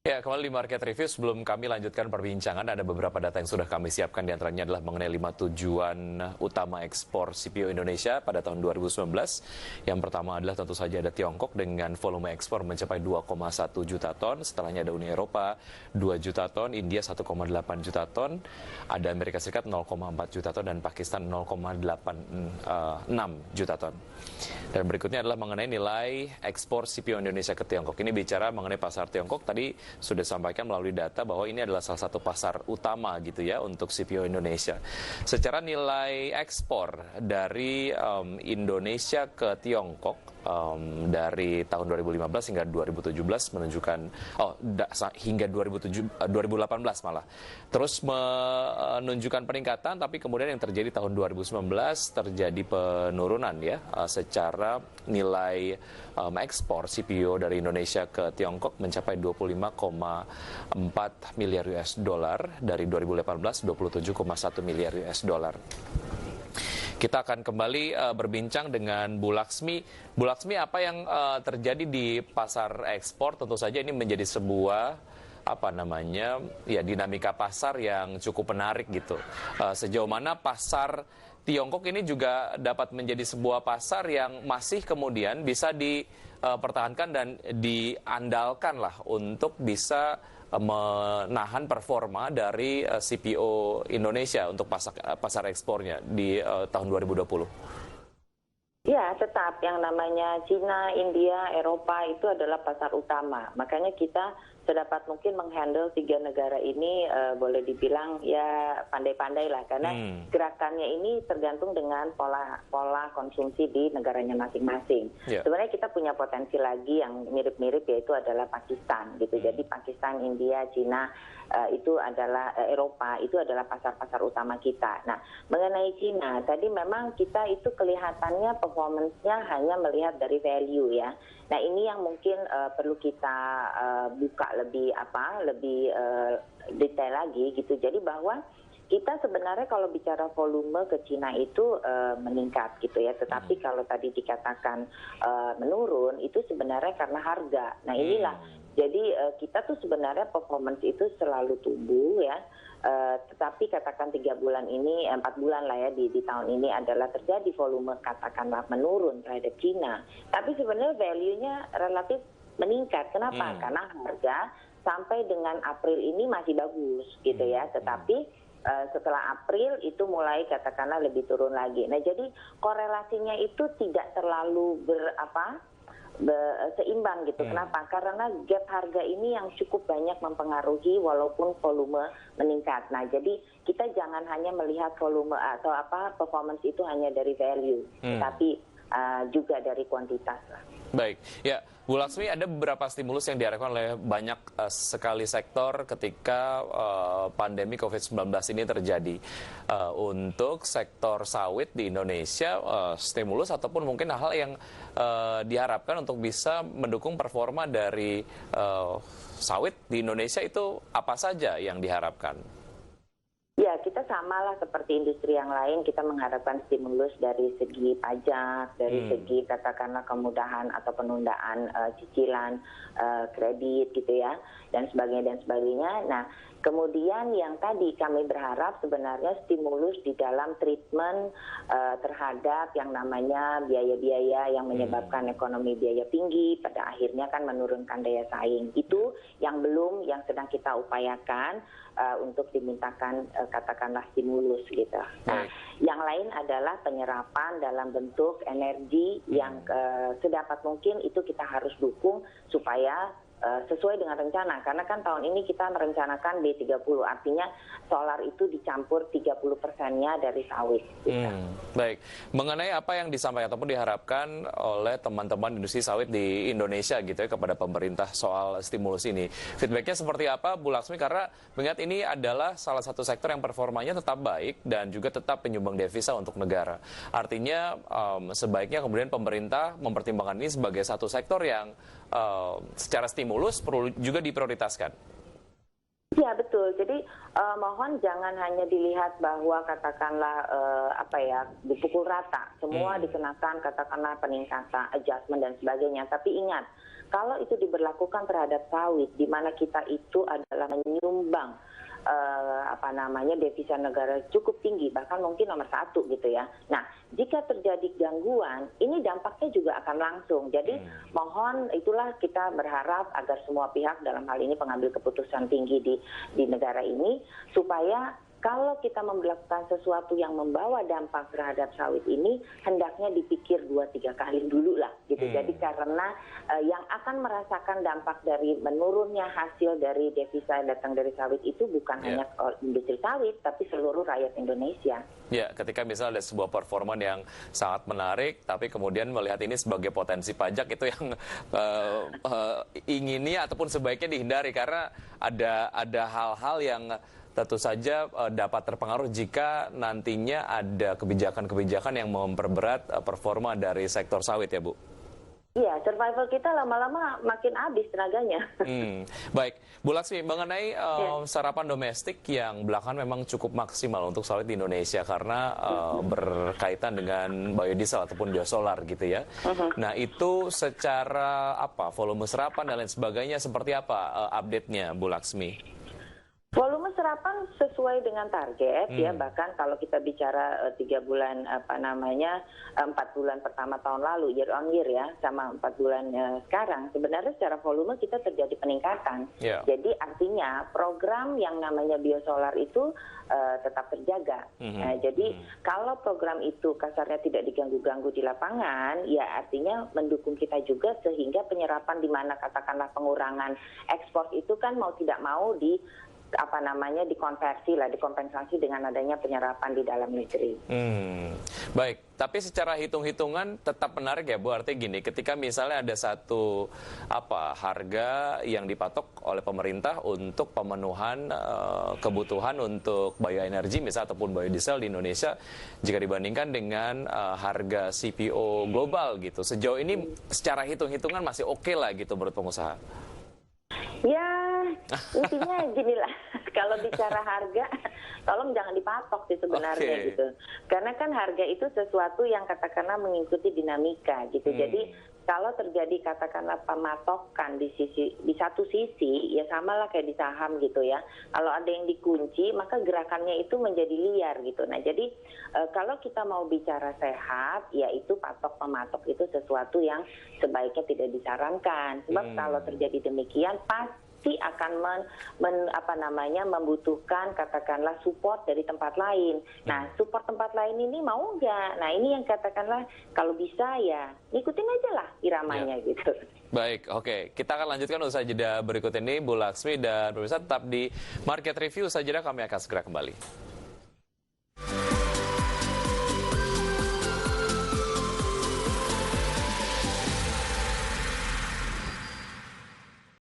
Ya, kembali di Market Review. Sebelum kami lanjutkan perbincangan, ada beberapa data yang sudah kami siapkan. Di antaranya adalah mengenai 5 tujuan utama ekspor CPO Indonesia pada tahun 2019. Yang pertama adalah tentu saja ada Tiongkok dengan volume ekspor mencapai 2,1 juta ton. Setelahnya ada Uni Eropa 2 juta ton, India 1,8 juta ton, ada Amerika Serikat 0,4 juta ton, dan Pakistan 0,86 juta ton. Dan berikutnya adalah mengenai nilai ekspor CPO Indonesia ke Tiongkok. Ini bicara mengenai pasar Tiongkok. Tadi sudah disampaikan melalui data bahwa ini adalah salah satu pasar utama gitu ya untuk CPO Indonesia. Secara nilai ekspor dari Indonesia ke Tiongkok dari tahun 2015 hingga 2017 menunjukkan hingga 2018 malah terus menunjukkan peningkatan, tapi kemudian yang terjadi tahun 2019 terjadi penurunan ya secara nilai ekspor CPO dari Indonesia ke Tiongkok mencapai 25,4 miliar US dollar dari 2018 27,1 miliar US dollar. Kita akan kembali berbincang dengan Bu Laksmi. Bu Laksmi, apa yang terjadi di pasar ekspor? Tentu saja ini menjadi sebuah dinamika pasar yang cukup menarik gitu. Sejauh mana pasar Tiongkok ini juga dapat menjadi sebuah pasar yang masih kemudian bisa dipertahankan dan diandalkan lah untuk bisa menahan performa dari CPO Indonesia untuk pasar ekspornya di tahun 2020? Ya, tetap yang namanya Cina, India, Eropa itu adalah pasar utama. Makanya kita sedapat mungkin menghandle 3 negara ini boleh dibilang ya pandai-pandai lah, karena gerakannya ini tergantung dengan pola konsumsi di negaranya masing-masing. Yeah. Sebenarnya kita punya potensi lagi yang mirip-mirip, yaitu adalah Pakistan gitu. Jadi Pakistan, India, Cina itu adalah Eropa, itu adalah pasar-pasar utama kita. Nah, mengenai Cina tadi memang kita itu kelihatannya performance-nya hanya melihat dari value ya. Nah, ini yang mungkin perlu kita buka lebih detail lagi gitu. Jadi bahwa kita sebenarnya kalau bicara volume ke Cina itu meningkat gitu ya. Tetapi kalau tadi dikatakan menurun itu sebenarnya karena harga. Nah, inilah. Jadi kita tuh sebenarnya performance itu selalu tumbuh ya. Tetapi katakan 3 bulan ini, 4 bulan lah ya di tahun ini adalah terjadi volume katakanlah menurun terhadap Cina. Tapi sebenarnya value-nya relatif meningkat. Kenapa? Karena harga sampai dengan April ini masih bagus gitu ya. Tetapi setelah April itu mulai katakanlah lebih turun lagi. Nah, jadi korelasinya itu tidak terlalu seimbang gitu. Kenapa? Karena gap harga ini yang cukup banyak mempengaruhi walaupun volume meningkat. Nah, jadi kita jangan hanya melihat volume atau performance itu hanya dari value, tapi juga dari kuantitas lah. Baik, ya Bu Laksmi, ada beberapa stimulus yang diharapkan oleh banyak sekali sektor ketika pandemi COVID-19 ini terjadi. Untuk sektor sawit di Indonesia, stimulus ataupun mungkin hal-hal yang diharapkan untuk bisa mendukung performa dari sawit di Indonesia itu apa saja yang diharapkan? Ya, kita samalah seperti industri yang lain, kita mengharapkan stimulus dari segi pajak, dari segi katakanlah kemudahan atau penundaan cicilan kredit gitu ya, dan sebagainya. Nah, kemudian yang tadi kami berharap sebenarnya stimulus di dalam treatment terhadap yang namanya biaya-biaya yang menyebabkan ekonomi biaya tinggi, pada akhirnya kan menurunkan daya saing. Itu yang sedang kita upayakan untuk dimintakan katakanlah stimulus gitu. Nah, yang lain adalah penyerapan dalam bentuk energi yang sedapat mungkin itu kita harus dukung supaya sesuai dengan rencana, karena kan tahun ini kita merencanakan B30, artinya solar itu dicampur 30%-nya dari sawit. Baik, mengenai apa yang disampaikan ataupun diharapkan oleh teman-teman industri sawit di Indonesia gitu ya kepada pemerintah soal stimulus ini, feedbacknya seperti apa Bu Laksmi? Karena mengingat ini adalah salah satu sektor yang performanya tetap baik dan juga tetap penyumbang devisa untuk negara. Artinya sebaiknya kemudian pemerintah mempertimbangkan ini sebagai satu sektor yang secara stimulus perlu juga diprioritaskan. Iya betul. Jadi mohon jangan hanya dilihat bahwa katakanlah dipukul rata, semua dikenakan katakanlah peningkatan, adjustment dan sebagainya. Tapi ingat, kalau itu diberlakukan terhadap sawit, di mana kita itu adalah menyumbang devisa negara cukup tinggi, bahkan mungkin nomor 1 gitu ya. Nah, jika terjadi gangguan, ini dampaknya juga akan langsung. Jadi mohon itulah kita berharap agar semua pihak dalam hal ini pengambil keputusan tinggi di negara ini supaya kalau kita memperlakukan sesuatu yang membawa dampak terhadap sawit ini, hendaknya dipikir 2-3 kali dulu lah gitu. Jadi karena yang akan merasakan dampak dari menurunnya hasil dari devisa yang datang dari sawit itu bukan hanya industri sawit, tapi seluruh rakyat Indonesia. Ya, ketika misalnya ada sebuah performa yang sangat menarik, tapi kemudian melihat ini sebagai potensi pajak, itu yang inginnya ataupun sebaiknya dihindari, karena ada hal-hal yang tentu saja dapat terpengaruh jika nantinya ada kebijakan-kebijakan yang memperberat performa dari sektor sawit ya Bu? Iya, survival kita lama-lama makin habis tenaganya. Baik, Bu Laksmi, mengenai sarapan domestik yang belakangan memang cukup maksimal untuk sawit di Indonesia karena berkaitan dengan biodiesel ataupun biosolar gitu ya. Nah itu secara volume serapan dan lain sebagainya seperti apa update-nya Bu Laksmi? Volume serapan sesuai dengan target ya, bahkan kalau kita bicara 3 bulan 4 bulan pertama tahun lalu year on year ya, sama 4 bulan sekarang sebenarnya secara volume kita terjadi peningkatan. Jadi artinya program yang namanya biosolar itu tetap terjaga. Jadi kalau program itu kasarnya tidak diganggu-ganggu di lapangan, ya artinya mendukung kita juga sehingga penyerapan di mana katakanlah pengurangan ekspor itu kan mau tidak mau dikompensasi dengan adanya penyerapan di dalam negeri. Baik, tapi secara hitung-hitungan tetap menarik ya Bu, artinya gini, ketika misalnya ada satu harga yang dipatok oleh pemerintah untuk pemenuhan kebutuhan untuk bioenergi misalnya ataupun biodiesel di Indonesia, jika dibandingkan dengan harga CPO global gitu, sejauh ini secara hitung-hitungan masih oke lah gitu menurut pengusaha? Ya, intinya ginilah, kalau bicara harga, tolong jangan dipatok sih sebenarnya gitu. Karena kan harga itu sesuatu yang katakanlah mengikuti dinamika gitu. Jadi kalau terjadi katakanlah pematokan di satu sisi, ya samalah kayak di saham gitu ya. Kalau ada yang dikunci, maka gerakannya itu menjadi liar gitu. Nah, jadi kalau kita mau bicara sehat, ya itu patok-pematok itu sesuatu yang sebaiknya tidak disarankan. Sebab kalau terjadi demikian, pasti akan membutuhkan katakanlah support dari tempat lain. Nah, support tempat lain ini mau nggak? Nah, ini yang katakanlah kalau bisa ya ikutin aja lah iramanya gitu. Baik, oke. Kita akan lanjutkan usai jeda berikut ini, Bu Laksmi, dan pemirsa tetap di Market Review. Usai jeda kami akan segera kembali.